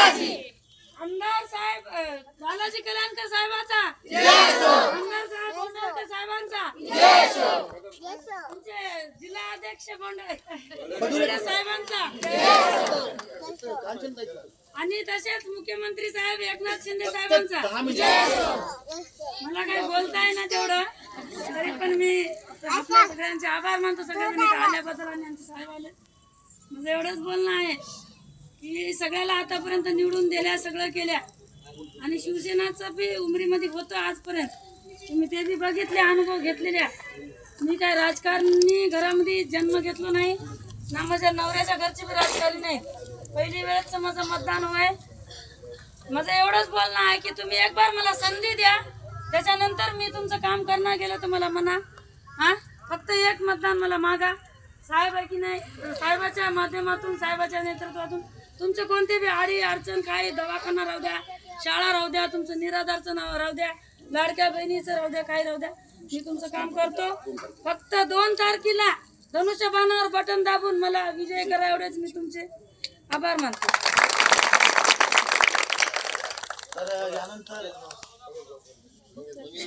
आमदार साहेब बालाजी कल्याणकर साहेबाचा आमदार साहेब उंडरकर साहेबांचा आमचे जिल्हा अध्यक्ष बोंडे साहेबांचा आणि तसेच मुख्यमंत्री साहेब एकनाथ शिंदे साहेबांचा. मला काही बोलता ना तेवढं, तरी पण मी आपल्या सगळ्यांचे आभार मानतो सगळ्यांनी आल्याबद्दल आणि आमचे साहेब आले. माझं एवढंच बोलणं आहे की सगळ्याला आतापर्यंत निवडून दिल्या, सगळं केल्या आणि शिवसेनाचं बी उमरीमध्ये होतं आजपर्यंत. तुम्ही ते बी बघितले, अनुभव घेतलेल्या. मी काय राजकारणी घरामध्ये जन्म घेतलो नाही ना, माझ्या नवऱ्याच्या घरचे बी राजकारणी नाही. पहिली वेळेच माझं मतदान होय. माझं एवढंच बोलणं आहे की तुम्ही एक बार मला संधी द्या, त्याच्यानंतर मी तुमचं काम करणार गेलं तर मला म्हणा. फक्त एक मतदान मला मागा. साहेब आहे की नाही, साहेबाच्या माध्यमातून, साहेबाच्या नेतृत्वातून तुमचं कोणते बी आडी अडचण, काय दवाखाना राहू द्या, शाळा राहू द्या, तुमचं निराधारचं नाव राहू द्या, लाडक्या बहिणीचं राहू द्या, काय राहू द्या, मी तुमचं काम करतो. फक्त 2 तारखेला धनुष्यबाणावर बटन दाबून मला विजय करा, एवढेच मी तुमचे आभार मानतो. तर यानंतर